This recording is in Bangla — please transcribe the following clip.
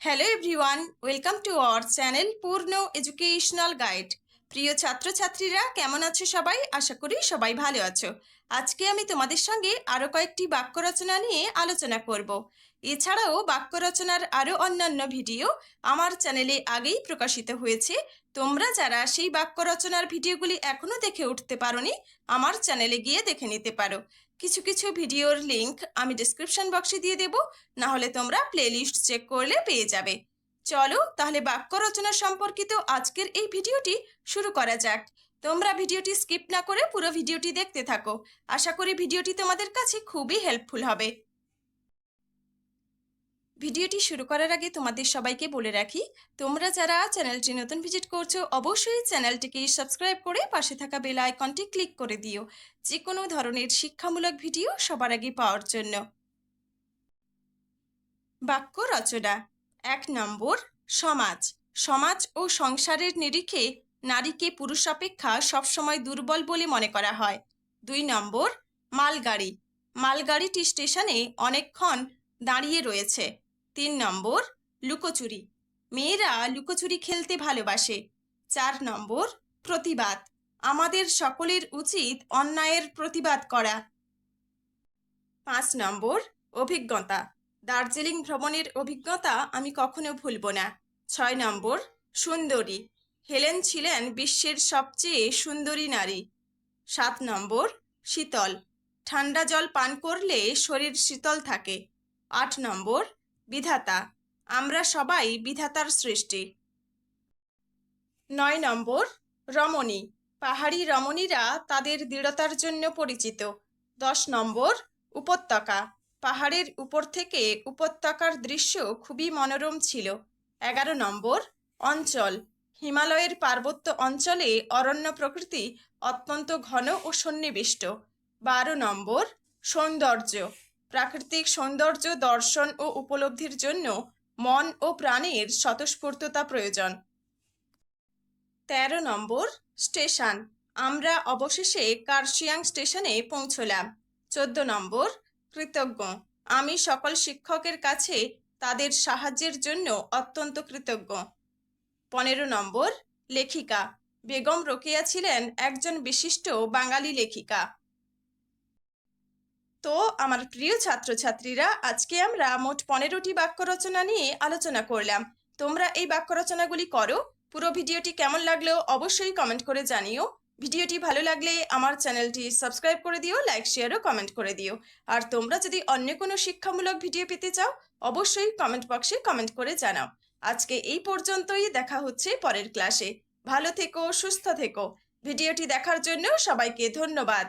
Hello everyone, welcome to our channel পূর্ণ এডুকেশনাল গাইড। প্রিয় ছাত্রছাত্রীরা, কেমন আছো সবাই? আশা করি সবাই ভালো আছো। আজকে আমি তোমাদের সঙ্গে আরও কয়েকটি বাক্য রচনা নিয়ে আলোচনা করব। এছাড়াও বাক্য রচনার আরও অন্যান্য ভিডিও আমার চ্যানেলে আগেই প্রকাশিত হয়েছে। তোমরা যারা সেই বাক্য রচনার ভিডিওগুলি এখনও দেখে উঠতে পারোনি, আমার চ্যানেলে গিয়ে দেখে নিতে পারো। কিছু কিছু ভিডিওর লিংক আমি ডিসক্রিপশন বক্সে দিয়ে দেব, না হলে তোমরা প্লেলিস্ট চেক করলে পেয়ে যাবে। চলো তাহলে বাক্য রচনা সম্পর্কিত আজকের এই ভিডিওটি শুরু করা যাক। তোমরা ভিডিওটি স্কিপ না করে পুরো ভিডিওটি দেখতে থাকো। আশা করি ভিডিওটি তোমাদের কাছে খুবই হেল্পফুল হবে। ভিডিওটি শুরু করার আগে তোমাদের সবাইকে বলে রাখি, তোমরা যারা চ্যানেলটি নতুন ভিজিট করছো অবশ্যই চ্যানেলটিকে সাবস্ক্রাইব করে পাশে থাকা বেল আইকনটি ক্লিক করে দিও, যে কোনো ধরনের শিক্ষামূলক ভিডিও সবার আগে পাওয়ার জন্য। বাক্য রচনা। 1 নম্বর, সমাজ। সমাজ ও সংসারের নিরিখে নারীকে পুরুষ অপেক্ষা সবসময় দুর্বল বলে মনে করা হয়। 2 নম্বর, মালগাড়ি। মালগাড়িটি স্টেশনে অনেকক্ষণ দাঁড়িয়ে রয়েছে। 3 নম্বর, লুকোচুরি। মেয়েরা লুকোচুরি খেলতে ভালোবাসে। 4 নম্বর, প্রতিবাদ। আমাদের সকলের উচিত অন্যায়ের প্রতিবাদ করা। 5 নম্বর, অভিজ্ঞতা। দার্জিলিং ভ্রমণের অভিজ্ঞতা আমি কখনো ভুলব না। 6 নম্বর, সুন্দরী। হেলেন ছিলেন বিশ্বের সবচেয়ে সুন্দরী নারী। 7 নম্বর, শীতল। ঠান্ডা জল পান করলে শরীর শীতল থাকে। 8 নম্বর, বিধাতা। আমরা সবাই বিধাতার সৃষ্টি। 9 নম্বর, রমণী। পাহাড়ি রমণীরা তাদের দৃঢ়তার জন্য পরিচিত। 10 নম্বর, উপত্যকা। পাহাড়ের উপর থেকে উপত্যকার দৃশ্য খুবই মনোরম ছিল। 11 নম্বর, অঞ্চল। হিমালয়ের পার্বত্য অঞ্চলে অরণ্য প্রকৃতি অত্যন্ত ঘন ও সন্নিবিষ্ট। 12 নম্বর, সৌন্দর্য। প্রাকৃতিক সৌন্দর্য দর্শন ও উপলব্ধির জন্য মন ও প্রাণের স্বতঃস্ফূর্ততা প্রয়োজন। 13 নম্বর, স্টেশন। আমরা অবশেষে কার্শিয়াং স্টেশনে পৌঁছলাম। 14 নম্বর, কৃতজ্ঞ। আমি সকল শিক্ষকের কাছে তাদের সাহায্যের জন্য অত্যন্ত কৃতজ্ঞ। 15 নম্বর, লেখিকা। বেগম রোকেয়া ছিলেন একজন বিশিষ্ট বাঙালি লেখিকা। তো আমার প্রিয় ছাত্রছাত্রীরা, আজকে আমরা মোট 15টি বাক্য রচনা নিয়ে আলোচনা করলাম। তোমরা এই বাক্য রচনাগুলি করো। পুরো ভিডিওটি কেমন লাগলো অবশ্যই কমেন্ট করে জানিও। ভিডিওটি ভালো লাগলে আমার চ্যানেলটি সাবস্ক্রাইব করে দিও, লাইক শেয়ার ও কমেন্ট করে দিও। আর তোমরা যদি অন্য কোনো শিক্ষামূলক ভিডিও পেতে চাও অবশ্যই কমেন্ট বক্সে কমেন্ট করে জানাও। আজকে এই পর্যন্তই, দেখা হচ্ছে পরের ক্লাসে। ভালো থেকো, সুস্থ থেকো। ভিডিওটি দেখার জন্য সবাইকে ধন্যবাদ।